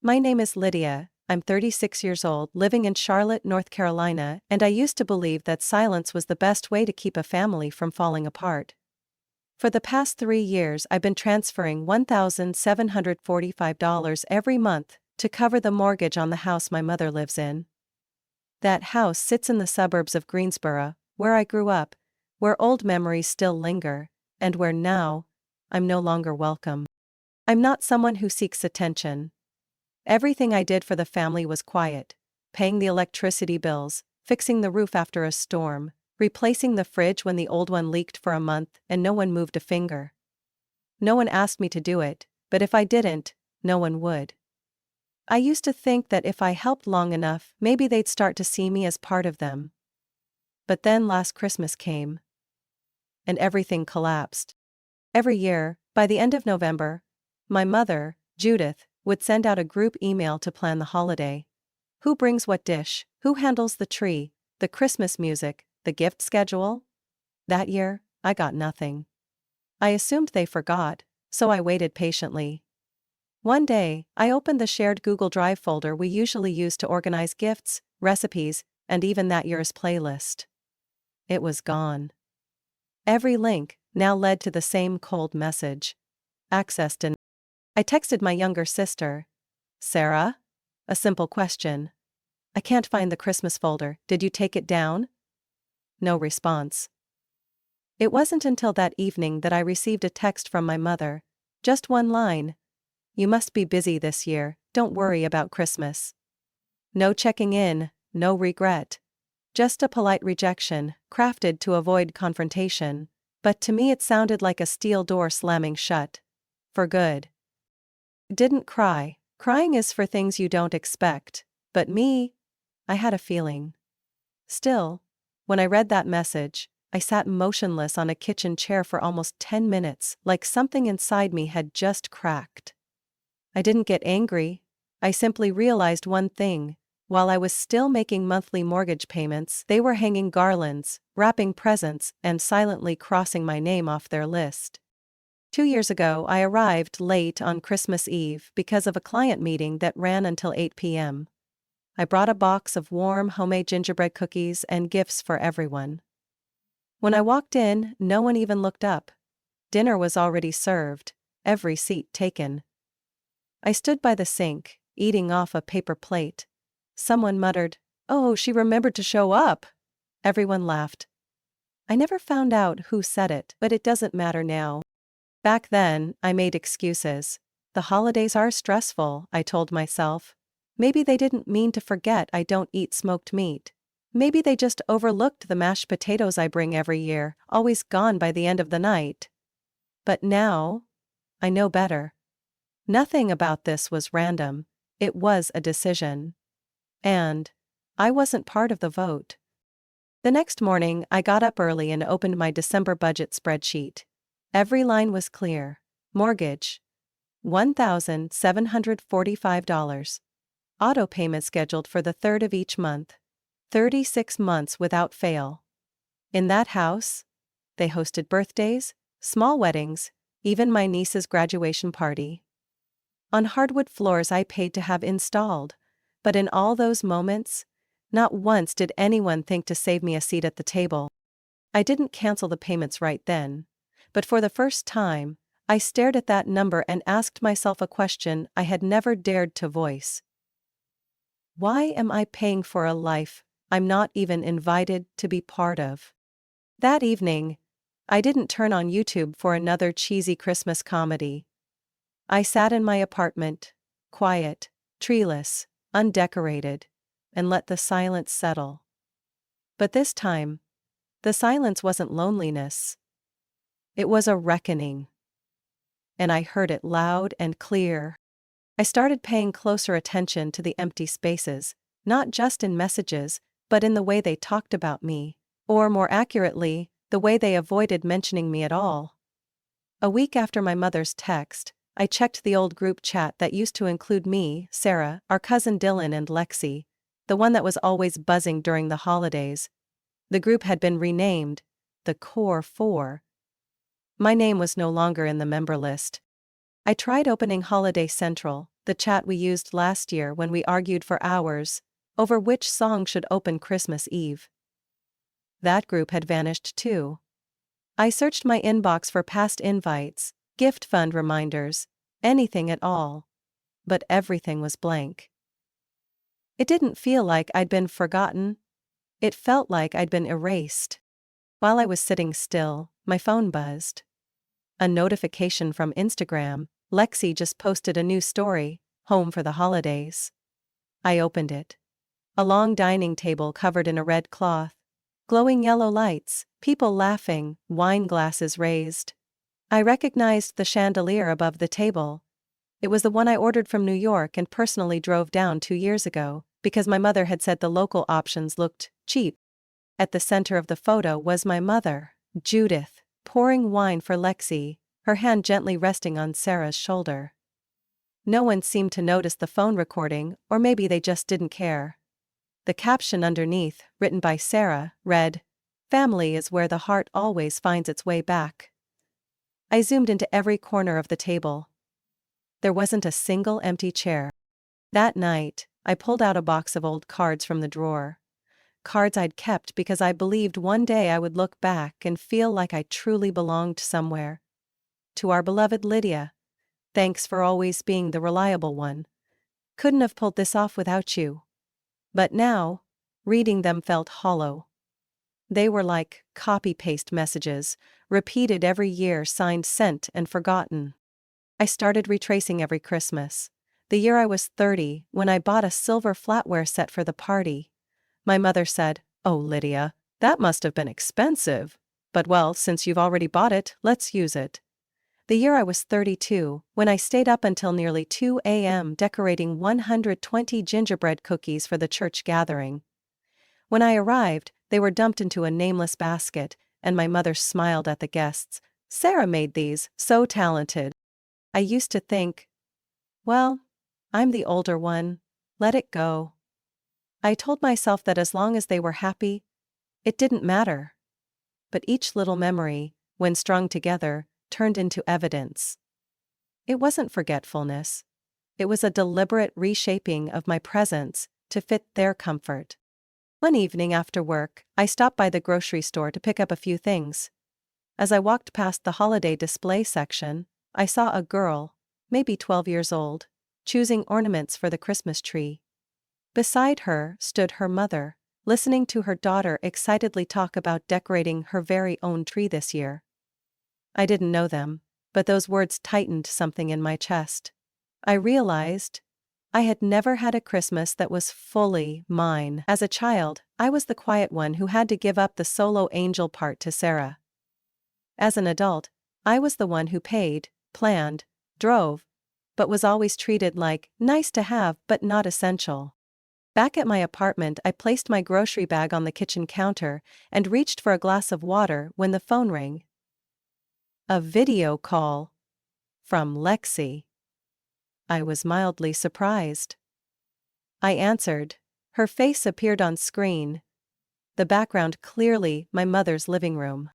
My name is Lydia, I'm 36 years old, living in Charlotte, North Carolina, and I used to believe that silence was the best way to keep a family from falling apart. For the past 3 years, I've been transferring $1,745 every month to cover the mortgage on the house my mother lives in. That house sits in the suburbs of Greensboro, where I grew up, where old memories still linger, and where now, I'm no longer welcome. I'm not someone who seeks attention. Everything I did for the family was quiet: paying the electricity bills, fixing the roof after a storm, replacing the fridge when the old one leaked for a month and no one moved a finger. No one asked me to do it, but if I didn't, no one would. I used to think that if I helped long enough, maybe they'd start to see me as part of them. But then last Christmas came, and everything collapsed. Every year, by the end of November, my mother, Judith, would send out a group email to plan the holiday. Who brings what dish? Who handles the tree, the Christmas music, the gift schedule? That year, I got nothing. I assumed they forgot, so I waited patiently. One day, I opened the shared Google Drive folder we usually use to organize gifts, recipes, and even that year's playlist. It was gone. Every link now led to the same cold message: access denied. I texted my younger sister, Sarah? A simple question. I can't find the Christmas folder, did you take it down? No response. It wasn't until that evening that I received a text from my mother. Just one line: you must be busy this year, don't worry about Christmas. No checking in, no regret. Just a polite rejection, crafted to avoid confrontation. But to me it sounded like a steel door slamming shut. For good. Didn't cry. Crying is for things you don't expect. But me? I had a feeling. Still, when I read that message, I sat motionless on a kitchen chair for almost 10 minutes, like something inside me had just cracked. I didn't get angry. I simply realized one thing: while I was still making monthly mortgage payments, they were hanging garlands, wrapping presents, and silently crossing my name off their list. 2 years ago, I arrived late on Christmas Eve because of a client meeting that ran until 8 p.m. I brought a box of warm homemade gingerbread cookies and gifts for everyone. When I walked in, no one even looked up. Dinner was already served, every seat taken. I stood by the sink, eating off a paper plate. Someone muttered, "Oh, she remembered to show up." Everyone laughed. I never found out who said it, but it doesn't matter now. Back then, I made excuses. The holidays are stressful, I told myself. Maybe they didn't mean to forget I don't eat smoked meat. Maybe they just overlooked the mashed potatoes I bring every year, always gone by the end of the night. But now, I know better. Nothing about this was random. It was a decision. And I wasn't part of the vote. The next morning, I got up early and opened my December budget spreadsheet. Every line was clear. Mortgage: $1,745. Auto payment scheduled for the 3rd of each month. 36 months without fail. In that house, they hosted birthdays, small weddings, even my niece's graduation party. On hardwood floors I paid to have installed, but in all those moments, not once did anyone think to save me a seat at the table. I didn't cancel the payments right then, but for the first time, I stared at that number and asked myself a question I had never dared to voice. Why am I paying for a life I'm not even invited to be part of? That evening, I didn't turn on YouTube for another cheesy Christmas comedy. I sat in my apartment, quiet, treeless, undecorated, and let the silence settle. But this time, the silence wasn't loneliness. It was a reckoning. And I heard it loud and clear. I started paying closer attention to the empty spaces, not just in messages, but in the way they talked about me, or more accurately, the way they avoided mentioning me at all. A week after my mother's text, I checked the old group chat that used to include me, Sarah, our cousin Dylan, and Lexi, the one that was always buzzing during the holidays. The group had been renamed the Core Four. My name was no longer in the member list. I tried opening Holiday Central, the chat we used last year when we argued for hours over which song should open Christmas Eve. That group had vanished too. I searched my inbox for past invites, gift fund reminders, anything at all. But everything was blank. It didn't feel like I'd been forgotten. It felt like I'd been erased. While I was sitting still, my phone buzzed. A notification from Instagram. Lexi just posted a new story, home for the holidays. I opened it. A long dining table covered in a red cloth. Glowing yellow lights, people laughing, wine glasses raised. I recognized the chandelier above the table. It was the one I ordered from New York and personally drove down 2 years ago, because my mother had said the local options looked cheap. At the center of the photo was my mother, Judith, pouring wine for Lexi, her hand gently resting on Sarah's shoulder. No one seemed to notice the phone recording, or maybe they just didn't care. The caption underneath, written by Sarah, read, "Family is where the heart always finds its way back." I zoomed into every corner of the table. There wasn't a single empty chair. That night, I pulled out a box of old cards from the drawer. Cards I'd kept because I believed one day I would look back and feel like I truly belonged somewhere. To our beloved Lydia. Thanks for always being the reliable one. Couldn't have pulled this off without you. But now, reading them felt hollow. They were like copy-paste messages, repeated every year, signed, sent, and forgotten. I started retracing every Christmas. The year I was 30, when I bought a silver flatware set for the party. My mother said, "Oh, Lydia, that must have been expensive. But well, since you've already bought it, let's use it." The year I was 32, when I stayed up until nearly 2 a.m. decorating 120 gingerbread cookies for the church gathering. When I arrived, they were dumped into a nameless basket, and my mother smiled at the guests. "Sarah made these, so talented." I used to think, well, I'm the older one, let it go. I told myself that as long as they were happy, it didn't matter. But each little memory, when strung together, turned into evidence. It wasn't forgetfulness. It was a deliberate reshaping of my presence to fit their comfort. One evening after work, I stopped by the grocery store to pick up a few things. As I walked past the holiday display section, I saw a girl, maybe 12 years old, choosing ornaments for the Christmas tree. Beside her stood her mother, listening to her daughter excitedly talk about decorating her very own tree this year. I didn't know them, but those words tightened something in my chest. I realized I had never had a Christmas that was fully mine. As a child, I was the quiet one who had to give up the solo angel part to Sarah. As an adult, I was the one who paid, planned, drove, but was always treated like nice to have but not essential. Back at my apartment, I placed my grocery bag on the kitchen counter and reached for a glass of water when the phone rang. A video call. From Lexi. I was mildly surprised. I answered. Her face appeared on screen. The background clearly my mother's living room.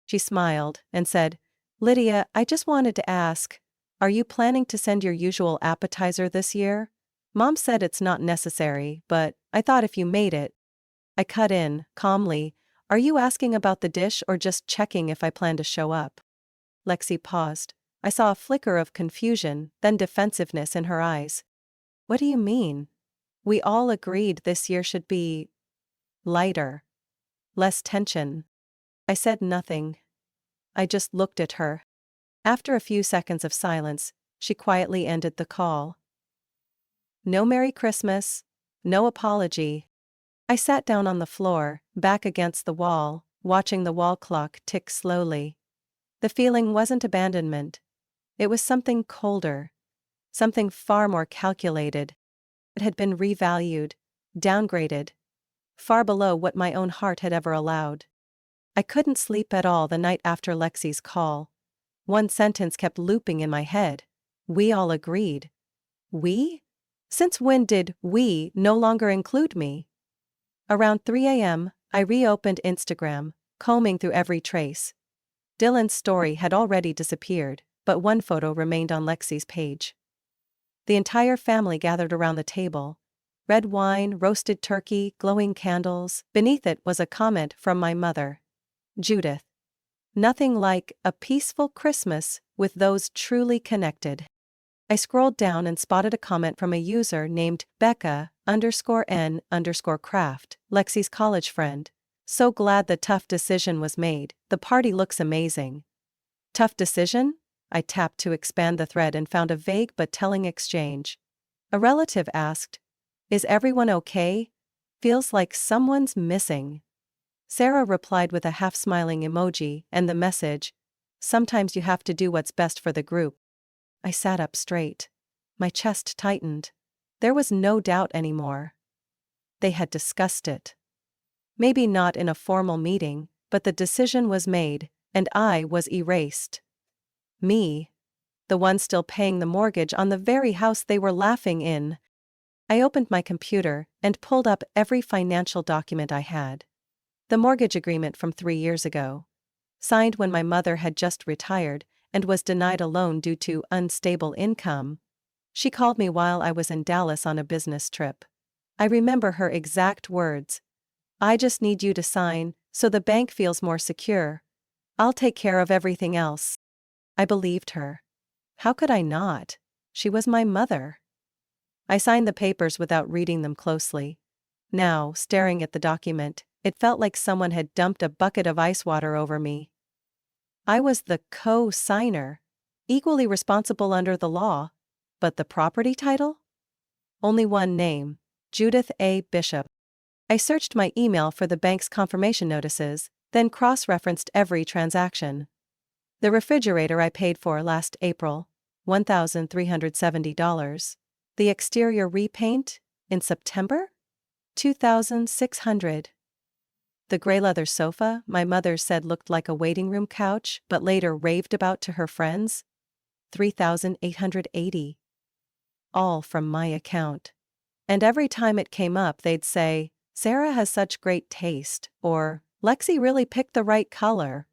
She smiled and said, "Lydia, I just wanted to ask, are you planning to send your usual appetizer this year? Mom said it's not necessary, but I thought if you made it." I cut in, calmly, "Are you asking about the dish or just checking if I plan to show up?" Lexi paused. I saw a flicker of confusion, then defensiveness in her eyes. "What do you mean? We all agreed this year should be lighter. Less tension." I said nothing. I just looked at her. After a few seconds of silence, she quietly ended the call. No Merry Christmas, no apology. I sat down on the floor, back against the wall, watching the wall clock tick slowly. The feeling wasn't abandonment. It was something colder. Something far more calculated. It had been revalued, downgraded. Far below what my own heart had ever allowed. I couldn't sleep at all the night after Lexi's call. One sentence kept looping in my head. We all agreed. We? Since when did we no longer include me? Around 3 a.m., I reopened Instagram, combing through every trace. Dylan's story had already disappeared, but one photo remained on Lexi's page. The entire family gathered around the table. Red wine, roasted turkey, glowing candles. Beneath it was a comment from my mother. Judith. Nothing like a peaceful Christmas with those truly connected. I scrolled down and spotted a comment from a user named Becca_N_craft, Lexi's college friend. So glad the tough decision was made. The party looks amazing. Tough decision? I tapped to expand the thread and found a vague but telling exchange. A relative asked, "Is everyone okay? Feels like someone's missing." Sarah replied with a half-smiling emoji and the message, "Sometimes you have to do what's best for the group." I sat up straight. My chest tightened. There was no doubt anymore. They had discussed it. Maybe not in a formal meeting, but the decision was made, and I was erased. Me. The one still paying the mortgage on the very house they were laughing in. I opened my computer and pulled up every financial document I had. The mortgage agreement from 3 years ago. Signed when my mother had just retired and was denied a loan due to unstable income. She called me while I was in Dallas on a business trip. I remember her exact words. "I just need you to sign, so the bank feels more secure. I'll take care of everything else." I believed her. How could I not? She was my mother. I signed the papers without reading them closely. Now, staring at the document, it felt like someone had dumped a bucket of ice water over me. I was the co-signer, equally responsible under the law, but the property title? Only one name, Judith A. Bishop. I searched my email for the bank's confirmation notices, then cross-referenced every transaction. The refrigerator I paid for last April, $1,370. The exterior repaint, in September? $2,600. The gray leather sofa my mother said looked like a waiting room couch but later raved about to her friends? $3,880. All from my account. And every time it came up they'd say, "Sarah has such great taste," or, "Lexi really picked the right color."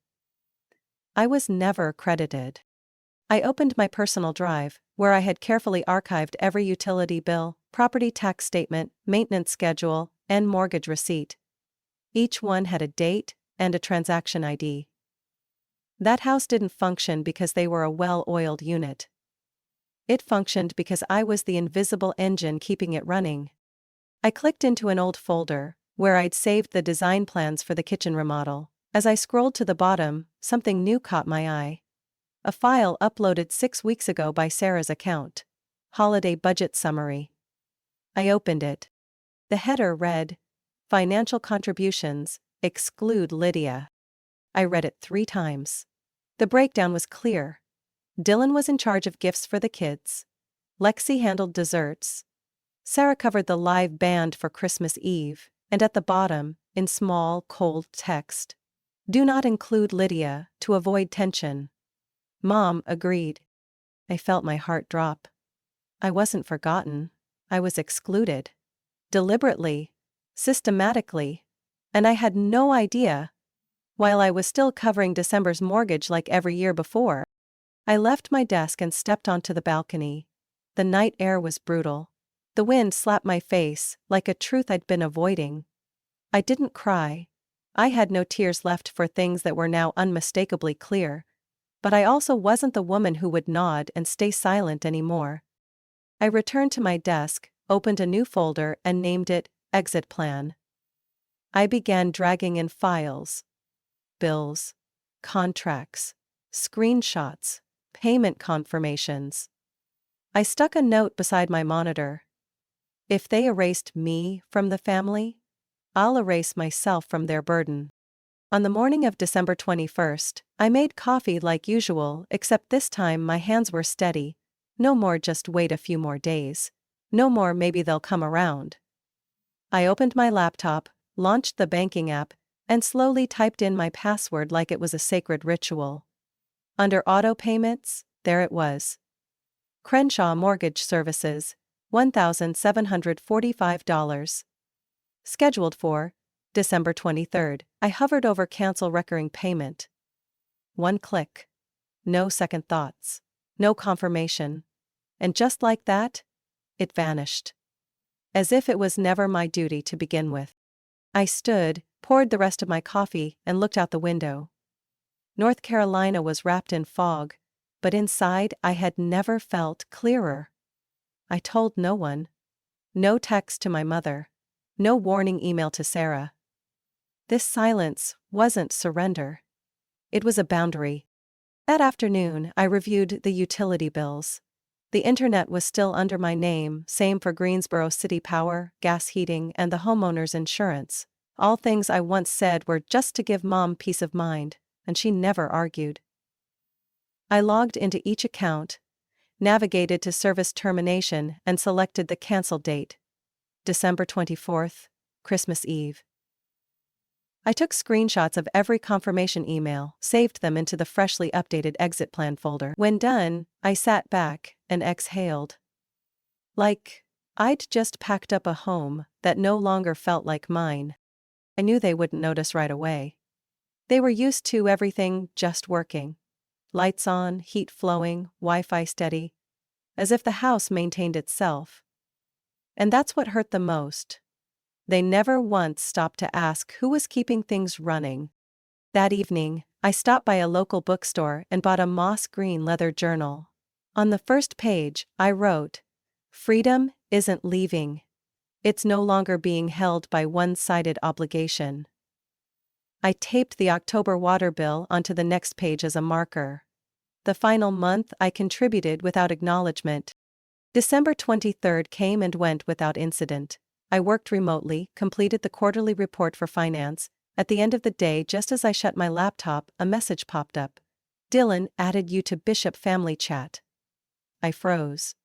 I was never credited. I opened my personal drive, where I had carefully archived every utility bill, property tax statement, maintenance schedule, and mortgage receipt. Each one had a date and a transaction ID. That house didn't function because they were a well-oiled unit. It functioned because I was the invisible engine keeping it running. I clicked into an old folder, where I'd saved the design plans for the kitchen remodel. As I scrolled to the bottom, something new caught my eye. A file uploaded 6 weeks ago by Sarah's account. Holiday budget summary. I opened it. The header read, "Financial contributions, exclude Lydia." I read it 3 times. The breakdown was clear. Dylan was in charge of gifts for the kids. Lexi handled desserts. Sarah covered the live band for Christmas Eve, and at the bottom, in small, cold text, "Do not include Lydia, to avoid tension." Mom agreed. I felt my heart drop. I wasn't forgotten. I was excluded. Deliberately. Systematically. And I had no idea. While I was still covering December's mortgage like every year before, I left my desk and stepped onto the balcony. The night air was brutal. The wind slapped my face, like a truth I'd been avoiding. I didn't cry. I had no tears left for things that were now unmistakably clear. But I also wasn't the woman who would nod and stay silent anymore. I returned to my desk, opened a new folder and named it Exit Plan. I began dragging in files. Bills. Contracts. Screenshots. Payment confirmations. I stuck a note beside my monitor. If they erased me from the family, I'll erase myself from their burden. On the morning of December 21st, I made coffee like usual, except this time my hands were steady. No more just wait a few more days. No more maybe they'll come around. I opened my laptop, launched the banking app, and slowly typed in my password like it was a sacred ritual. Under auto payments, there it was. Crenshaw Mortgage Services, $1,745. Scheduled for December 23rd. I hovered over Cancel Recurring Payment. 1 click. No second thoughts. No confirmation. and just like that, it vanished. As if it was never my duty to begin with. I stood, poured the rest of my coffee, and looked out the window. North Carolina was wrapped in fog, but inside I had never felt clearer. I told no one. No text to my mother. No warning email to Sarah. This silence wasn't surrender. It was a boundary. That afternoon, I reviewed the utility bills. The internet was still under my name, same for Greensboro City Power, gas heating, and the homeowner's insurance. All things I once said were just to give Mom peace of mind, and she never argued. I logged into each account, navigated to service termination, and selected the cancel date. December 24th, Christmas Eve. I took screenshots of every confirmation email, saved them into the freshly updated exit plan folder. When done, I sat back and exhaled. Like, I'd just packed up a home that no longer felt like mine. I knew they wouldn't notice right away. They were used to everything just working. Lights on, heat flowing, Wi-Fi steady. As if the house maintained itself. And that's what hurt the most. They never once stopped to ask who was keeping things running. That evening, I stopped by a local bookstore and bought a moss green leather journal. On the first page, I wrote, "Freedom isn't leaving. It's no longer being held by one-sided obligation." I taped the October water bill onto the next page as a marker. The final month I contributed without acknowledgement. December 23rd came and went without incident. I worked remotely, completed the quarterly report for finance. At the end of the day, just as I shut my laptop, a message popped up. "Dylan added you to Bishop Family Chat." I froze.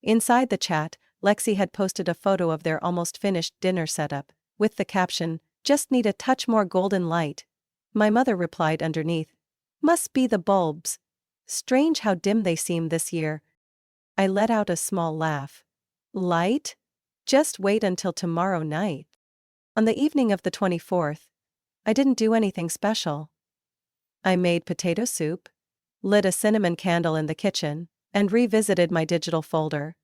Inside the chat, Lexi had posted a photo of their almost finished dinner setup, with the caption, "Just need a touch more golden light." My mother replied underneath, "Must be the bulbs. Strange how dim they seem this year." I let out a small laugh. Light? Just wait until tomorrow night. On the evening of the 24th, I didn't do anything special. I made potato soup, lit a cinnamon candle in the kitchen, and revisited my digital folder.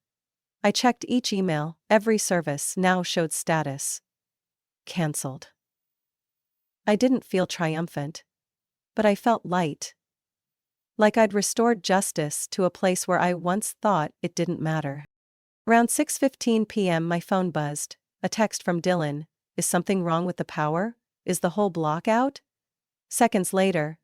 I checked each email, every service now showed status. Cancelled. I didn't feel triumphant, but I felt light. Like I'd restored justice to a place where I once thought it didn't matter. Around 6:15 p.m. my phone buzzed, a text from Dylan, "Is something wrong with the power? Is the whole block out?" Seconds later,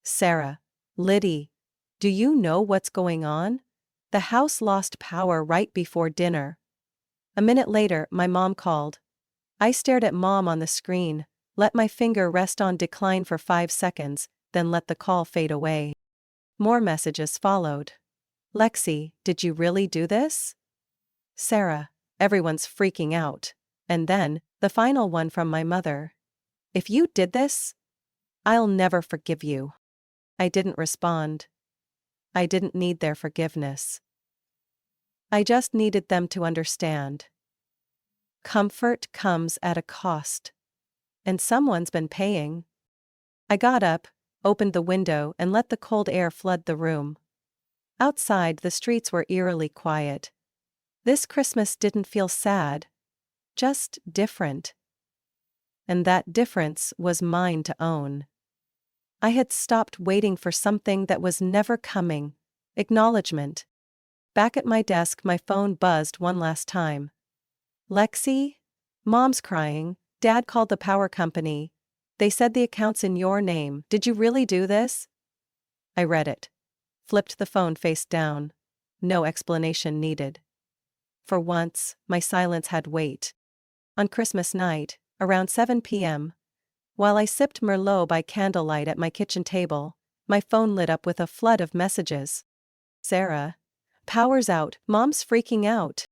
"Sarah, Liddy, do you know what's going on? The house lost power right before dinner." A minute later, my mom called. I stared at Mom on the screen, let my finger rest on decline for 5 seconds, then let the call fade away. More messages followed. "Lexi, did you really do this?" "Sarah, everyone's freaking out." And then, the final one from my mother. "If you did this, I'll never forgive you." I didn't respond. I didn't need their forgiveness. I just needed them to understand. Comfort comes at a cost. And someone's been paying. I got up, opened the window, and let the cold air flood the room. Outside, the streets were eerily quiet. This Christmas didn't feel sad. Just different. And that difference was mine to own. I had stopped waiting for something that was never coming. Acknowledgement. Back at my desk, my phone buzzed one last time. "Lexi? Mom's crying. Dad called the power company. They said the account's in your name. Did you really do this?" I read it. Flipped the phone face down. No explanation needed. For once, my silence had weight. On Christmas night, around 7 p.m., while I sipped Merlot by candlelight at my kitchen table, my phone lit up with a flood of messages. "Sarah, power's out, Mom's freaking out."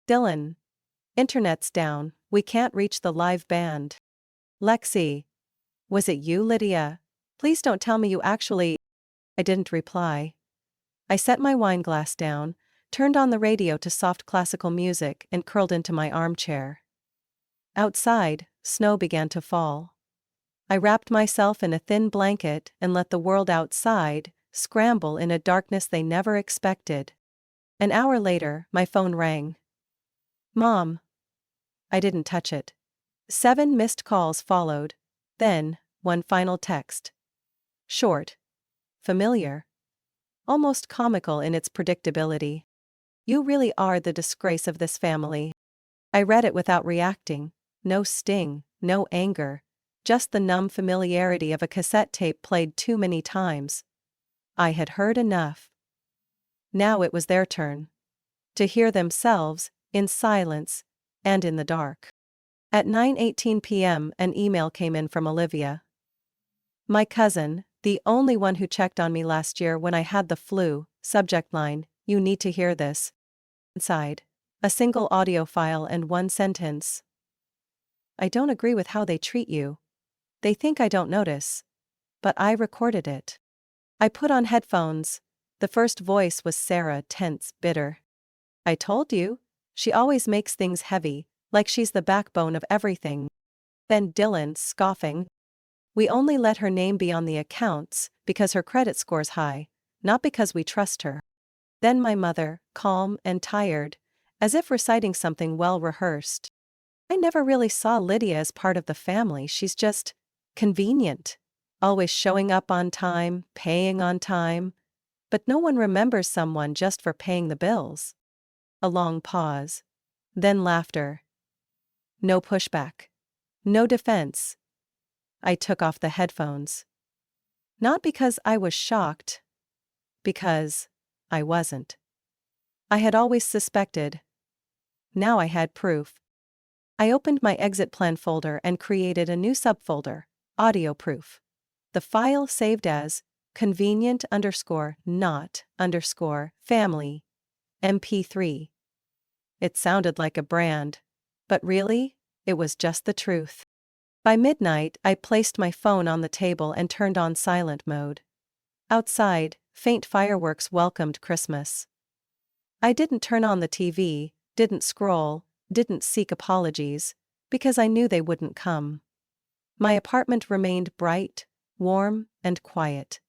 "Dylan, internet's down, we can't reach the live band." "Lexi, was it you, Lydia? Please don't tell me you actually..." I didn't reply. I set my wine glass down, turned on the radio to soft classical music, and curled into my armchair. Outside, snow began to fall. I wrapped myself in a thin blanket and let the world outside scramble in a darkness they never expected. An hour later, my phone rang. Mom. I didn't touch it. 7 missed calls followed. Then, one final text. Short. Familiar. Almost comical in its predictability. You really are the disgrace of this family. I read it without reacting. No sting, no anger. Just the numb familiarity of a cassette tape played too many times. I had heard enough. Now it was their turn. To hear themselves, in silence, and in the dark. At 9:18 p.m. an email came in from Olivia. My cousin, the only one who checked on me last year when I had the flu, subject line, you need to hear this. Inside. A single audio file and one sentence. I don't agree with how they treat you. They think I don't notice. But I recorded it. I put on headphones. The first voice was Sarah, tense, bitter. I told you. She always makes things heavy, like she's the backbone of everything. Then Dylan, scoffing. We only let her name be on the accounts because her credit score's high, not because we trust her. Then my mother, calm and tired, as if reciting something well rehearsed. I never really saw Lydia as part of the family. She's just convenient. Always showing up on time, paying on time. But no one remembers someone just for paying the bills. A long pause. Then laughter. No pushback. No defense. I took off the headphones. Not because I was shocked. Because I wasn't. I had always suspected. Now I had proof. I opened my exit plan folder and created a new subfolder, audio proof. The file saved as convenient_not_family MP3. It sounded like a brand. But really, it was just the truth. By midnight, I placed my phone on the table and turned on silent mode. Outside, faint fireworks welcomed Christmas. I didn't turn on the TV, didn't scroll, didn't seek apologies, because I knew they wouldn't come. My apartment remained bright, warm, and quiet.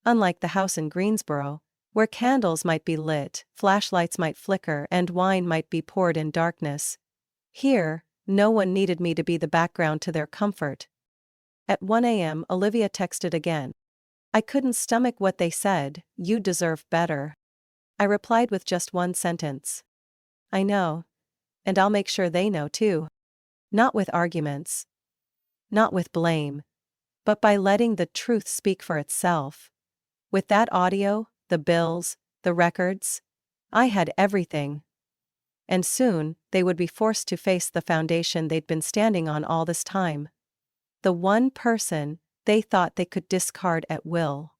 Unlike the house in Greensboro, where candles might be lit, flashlights might flicker, and wine might be poured in darkness, here, no one needed me to be the background to their comfort. At 1 a.m., Olivia texted again. I couldn't stomach what they said. You deserve better. I replied with just one sentence. I know. And I'll make sure they know too. Not with arguments. Not with blame. But by letting the truth speak for itself. With that audio, the bills, the records, I had everything. And soon, they would be forced to face the foundation they'd been standing on all this time. The one person they thought they could discard at will.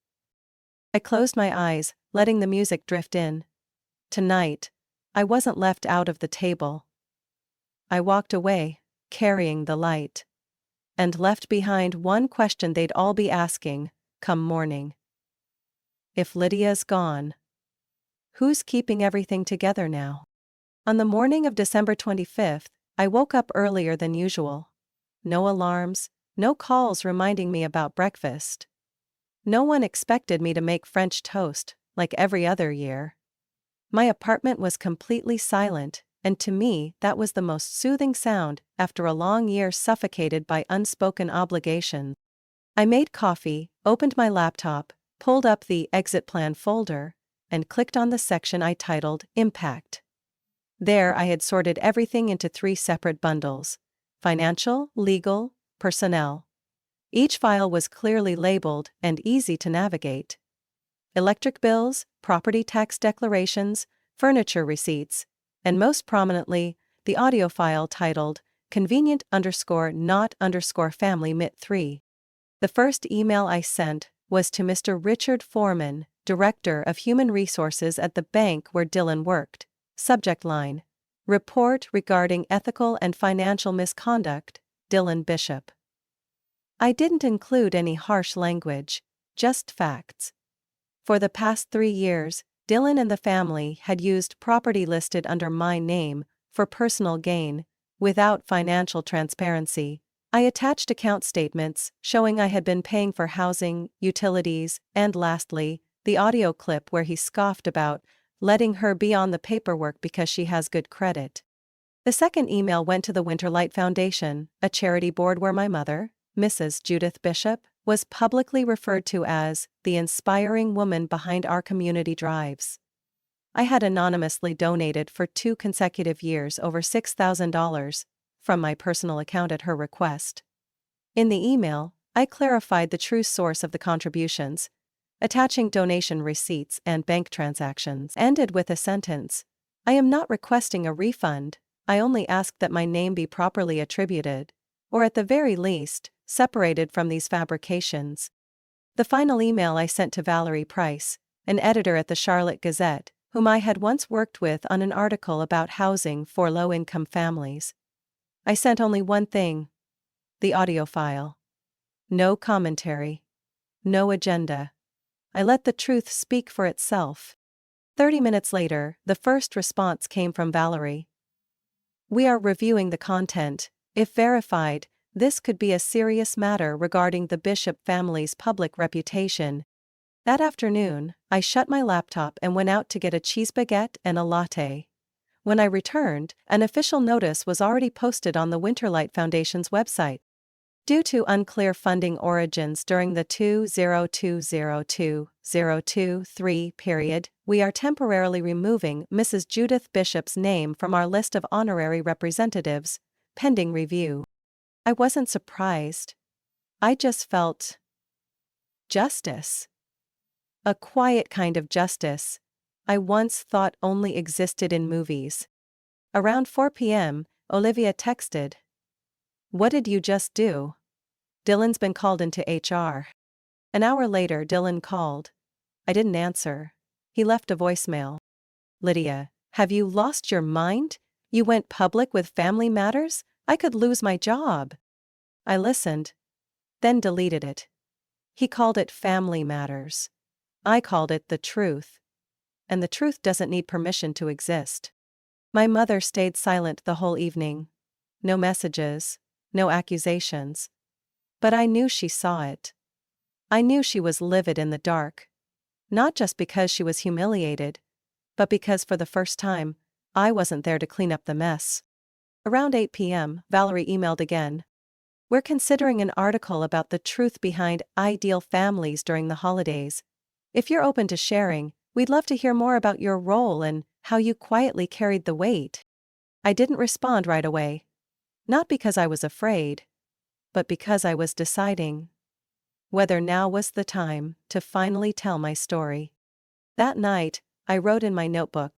I closed my eyes, letting the music drift in. Tonight, I wasn't left out of the table. I walked away, carrying the light. And left behind one question they'd all be asking, come morning. If Lydia's gone, who's keeping everything together now? On the morning of December 25th, I woke up earlier than usual. No alarms, no calls reminding me about breakfast. No one expected me to make French toast, like every other year. My apartment was completely silent, and to me that was the most soothing sound after a long year suffocated by unspoken obligations. I made coffee, opened my laptop, pulled up the exit plan folder, and clicked on the section I titled Impact. There I had sorted everything into 3 separate bundles: financial, legal, personnel. Each file was clearly labeled and easy to navigate. Electric bills, property tax declarations, furniture receipts, and most prominently, the audio file titled convenient_not_family MIT3. The first email I sent was to Mr. Richard Foreman, Director of Human Resources at the bank where Dylan worked. Subject line: Report regarding ethical and financial misconduct, Dylan Bishop. I didn't include any harsh language, just facts. For the past 3 years, Dylan and the family had used property listed under my name for personal gain, without financial transparency. I attached account statements showing I had been paying for housing, utilities, and lastly, the audio clip where he scoffed about letting her be on the paperwork because she has good credit. The second email went to the Winterlight Foundation, a charity board where my mother, Mrs. Judith Bishop, was publicly referred to as the inspiring woman behind our community drives. I had anonymously donated for 2 consecutive years over $6,000 from my personal account at her request. In the email, I clarified the true source of the contributions, attaching donation receipts and bank transactions. Ended with a sentence: "I am not requesting a refund, I only ask that my name be properly attributed, or at the very least, separated from these fabrications." The final email I sent to Valerie Price, an editor at the Charlotte Gazette, whom I had once worked with on an article about housing for low-income families. I sent only one thing: the audio file. No commentary. No agenda. I let the truth speak for itself. 30 minutes later, the first response came from Valerie. "We are reviewing the content. If verified, this could be a serious matter regarding the Bishop family's public reputation." That afternoon, I shut my laptop and went out to get a cheese baguette and a latte. When I returned, an official notice was already posted on the Winterlight Foundation's website. Due to unclear funding origins during the 2020-2023 period, we are temporarily removing Mrs. Judith Bishop's name from our list of honorary representatives, pending review. I wasn't surprised. I just felt justice. A quiet kind of justice I once thought only existed in movies. Around 4 p.m., Olivia texted, "What did you just do? Dylan's been called into HR." An hour later, Dylan called. I didn't answer. He left a voicemail. "Lydia, have you lost your mind? You went public with family matters? I could lose my job." I listened, then deleted it. He called it family matters. I called it the truth. And the truth doesn't need permission to exist. My mother stayed silent the whole evening. No messages, no accusations. But I knew she saw it. I knew she was livid in the dark. Not just because she was humiliated, but because for the first time, I wasn't there to clean up the mess. Around 8 p.m., Valerie emailed again. "We're considering an article about the truth behind ideal families during the holidays. If you're open to sharing, we'd love to hear more about your role and how you quietly carried the weight." I didn't respond right away. Not because I was afraid, but because I was deciding whether now was the time to finally tell my story. That night, I wrote in my notebook,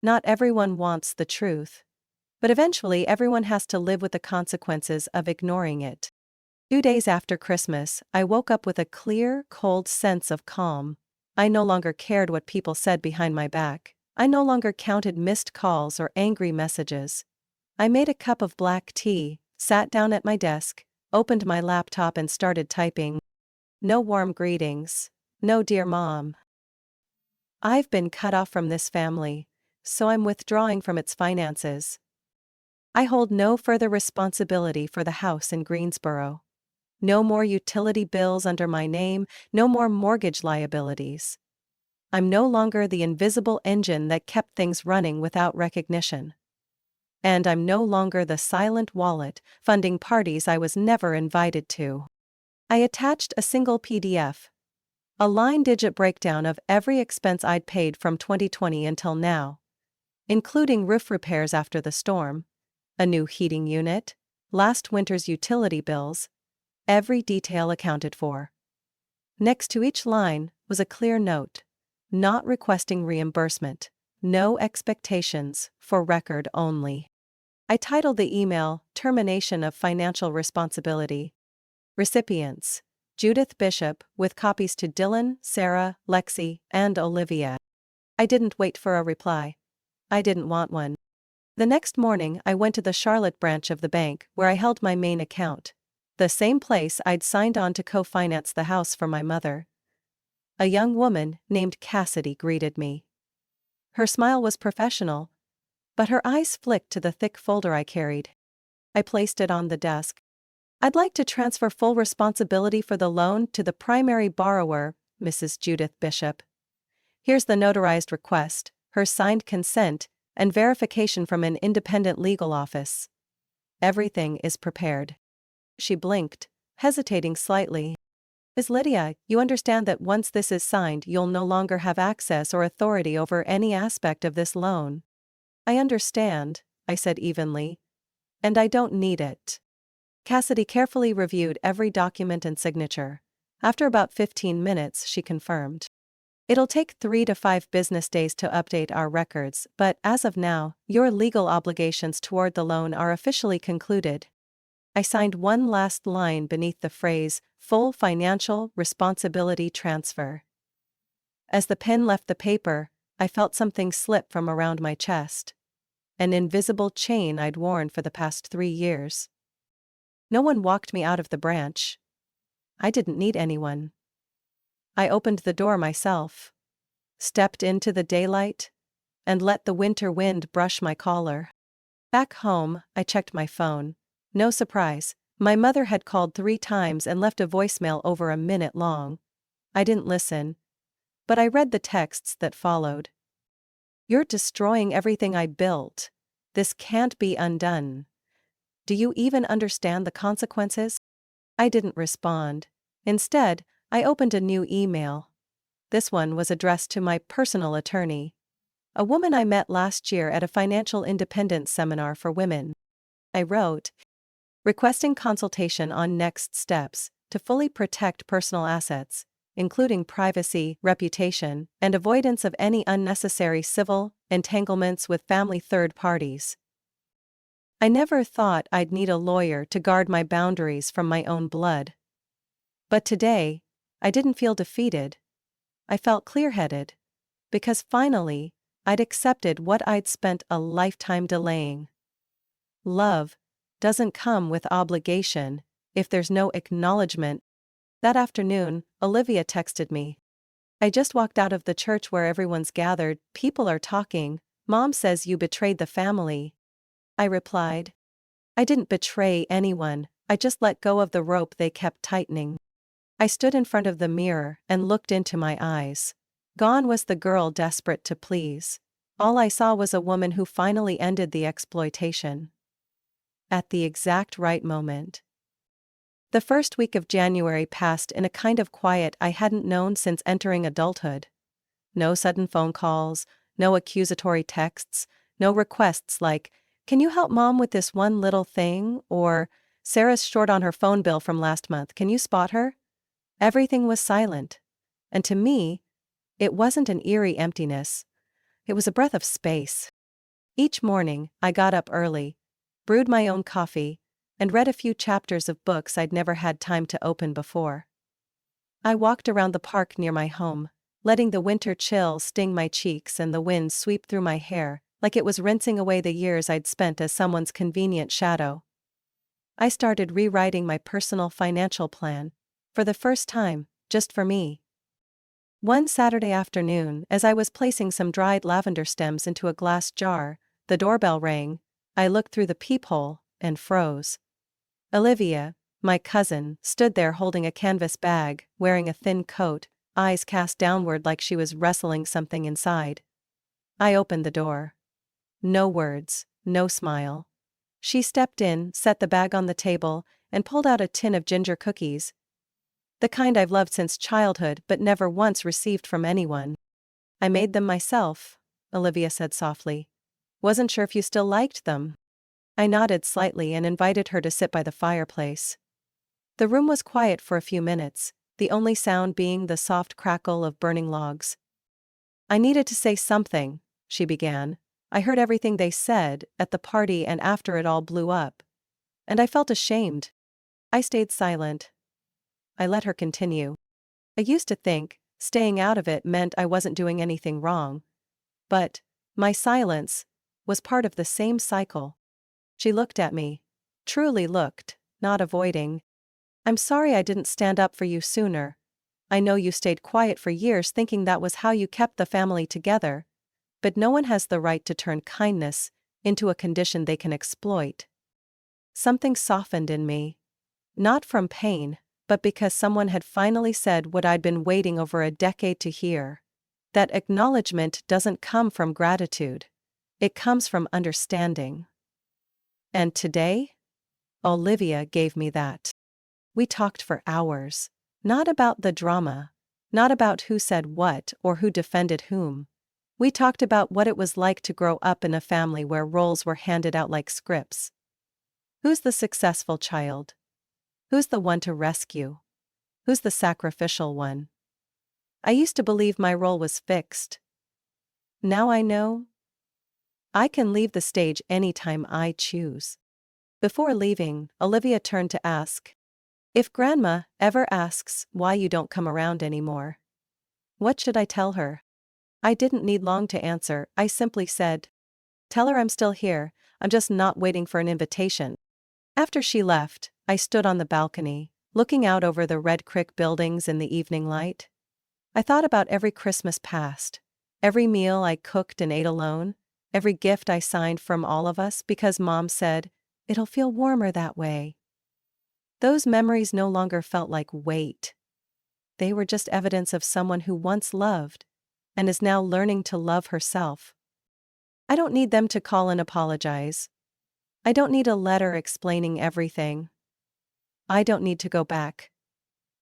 "Not everyone wants the truth. But eventually everyone has to live with the consequences of ignoring it." 2 days after Christmas, I woke up with a clear, cold sense of calm. I no longer cared what people said behind my back. I no longer counted missed calls or angry messages. I made a cup of black tea, sat down at my desk, opened my laptop and started typing. No warm greetings. No dear mom. I've been cut off from this family, so I'm withdrawing from its finances. I hold no further responsibility for the house in Greensboro. No more utility bills under my name, no more mortgage liabilities. I'm no longer the invisible engine that kept things running without recognition. And I'm no longer the silent wallet funding parties I was never invited to. I attached a single PDF, a line-digit breakdown of every expense I'd paid from 2020 until now, including roof repairs after the storm, a new heating unit, last winter's utility bills, every detail accounted for. Next to each line was a clear note: not requesting reimbursement, no expectations, for record only. I titled the email, "Termination of Financial Responsibility." Recipients: Judith Bishop, with copies to Dylan, Sarah, Lexi, and Olivia. I didn't wait for a reply. I didn't want one. The next morning, I went to the Charlotte branch of the bank where I held my main account, the same place I'd signed on to co-finance the house for my mother. A young woman named Cassidy greeted me. Her smile was professional, but her eyes flicked to the thick folder I carried. I placed it on the desk. "I'd like to transfer full responsibility for the loan to the primary borrower, Mrs. Judith Bishop. Here's the notarized request." her signed consent, and verification from an independent legal office. Everything is prepared. She blinked, hesitating slightly. Ms. Lydia, you understand that once this is signed, you'll no longer have access or authority over any aspect of this loan. I understand, I said evenly. And I don't need it. Cassidy carefully reviewed every document and signature. After about 15 minutes, she confirmed. It'll take 3 to 5 business days to update our records, but as of now, your legal obligations toward the loan are officially concluded. I signed one last line beneath the phrase, full financial responsibility transfer. As the pen left the paper, I felt something slip from around my chest. An invisible chain I'd worn for the past 3 years. No one walked me out of the branch. I didn't need anyone. I opened the door myself, stepped into the daylight, and let the winter wind brush my collar. Back home, I checked my phone. No surprise, my mother had called 3 times and left a voicemail over a minute long. I didn't listen, but I read the texts that followed. You're destroying everything I built. This can't be undone. Do you even understand the consequences? I didn't respond. Instead, I opened a new email. This one was addressed to my personal attorney, a woman I met last year at a financial independence seminar for women. I wrote, requesting consultation on next steps to fully protect personal assets, including privacy, reputation, and avoidance of any unnecessary civil entanglements with family third parties. I never thought I'd need a lawyer to guard my boundaries from my own blood. But today, I didn't feel defeated. I felt clear-headed, because finally, I'd accepted what I'd spent a lifetime delaying. Love doesn't come with obligation if there's no acknowledgement. That afternoon, Olivia texted me. I just walked out of the church where everyone's gathered, people are talking, Mom says you betrayed the family. I replied. I didn't betray anyone, I just let go of the rope they kept tightening. I stood in front of the mirror and looked into my eyes. Gone was the girl desperate to please. All I saw was a woman who finally ended the exploitation. At the exact right moment. The first week of January passed in a kind of quiet I hadn't known since entering adulthood. No sudden phone calls, no accusatory texts, no requests like, "Can you help Mom with this one little thing?" or, "Sarah's short on her phone bill from last month, can you spot her?" Everything was silent. And to me, it wasn't an eerie emptiness. It was a breath of space. Each morning, I got up early, brewed my own coffee, and read a few chapters of books I'd never had time to open before. I walked around the park near my home, letting the winter chill sting my cheeks and the wind sweep through my hair, like it was rinsing away the years I'd spent as someone's convenient shadow. I started rewriting my personal financial plan, for the first time, just for me. One Saturday afternoon, as I was placing some dried lavender stems into a glass jar, the doorbell rang. I looked through the peephole and froze. Olivia, my cousin, stood there holding a canvas bag, wearing a thin coat, eyes cast downward like she was wrestling something inside. I opened the door. No words, no smile. She stepped in, set the bag on the table, and pulled out a tin of ginger cookies. The kind I've loved since childhood but never once received from anyone. I made them myself, Olivia said softly. Wasn't sure if you still liked them. I nodded slightly and invited her to sit by the fireplace. The room was quiet for a few minutes, the only sound being the soft crackle of burning logs. I needed to say something, she began. I heard everything they said, at the party and after it all blew up. And I felt ashamed. I stayed silent. I let her continue. I used to think, staying out of it meant I wasn't doing anything wrong. But my silence was part of the same cycle. She looked at me. Truly looked, not avoiding. I'm sorry I didn't stand up for you sooner. I know you stayed quiet for years thinking that was how you kept the family together. But no one has the right to turn kindness into a condition they can exploit. Something softened in me. Not from pain, but because someone had finally said what I'd been waiting over a decade to hear. That acknowledgement doesn't come from gratitude. It comes from understanding. And today, Olivia gave me that. We talked for hours. Not about the drama. Not about who said what or who defended whom. We talked about what it was like to grow up in a family where roles were handed out like scripts. Who's the successful child? Who's the one to rescue? Who's the sacrificial one? I used to believe my role was fixed. Now I know I can leave the stage anytime I choose. Before leaving, Olivia turned to ask, "If Grandma ever asks why you don't come around anymore, what should I tell her?" I didn't need long to answer. I simply said, "Tell her I'm still here, I'm just not waiting for an invitation." After she left, I stood on the balcony, looking out over the red brick buildings in the evening light. I thought about every Christmas past, every meal I cooked and ate alone, every gift I signed from all of us because Mom said, "It'll feel warmer that way." Those memories no longer felt like weight. They were just evidence of someone who once loved and is now learning to love herself. I don't need them to call and apologize. I don't need a letter explaining everything. I don't need to go back.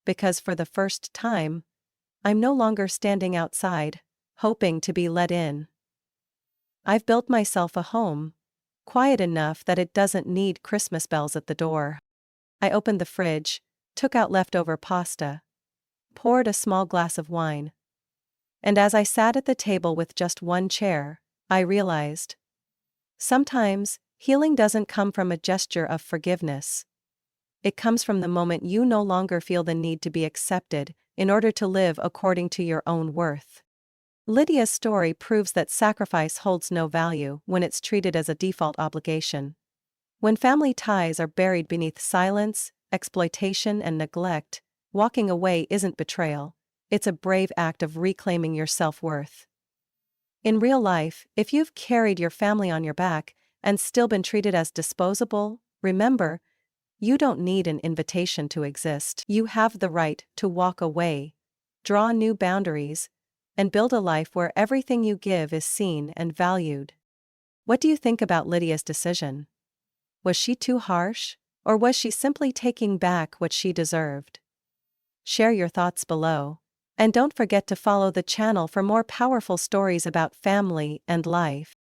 Because for the first time, I'm no longer standing outside, hoping to be let in. I've built myself a home, quiet enough that it doesn't need Christmas bells at the door. I opened the fridge, took out leftover pasta, poured a small glass of wine. And as I sat at the table with just one chair, I realized, sometimes, healing doesn't come from a gesture of forgiveness. It comes from the moment you no longer feel the need to be accepted in order to live according to your own worth. Lydia's story proves that sacrifice holds no value when it's treated as a default obligation. When family ties are buried beneath silence, exploitation, and neglect, walking away isn't betrayal, it's a brave act of reclaiming your self-worth. In real life, if you've carried your family on your back and still been treated as disposable, remember, you don't need an invitation to exist. You have the right to walk away, draw new boundaries, and build a life where everything you give is seen and valued. What do you think about Lydia's decision? Was she too harsh, or was she simply taking back what she deserved? Share your thoughts below, and don't forget to follow the channel for more powerful stories about family and life.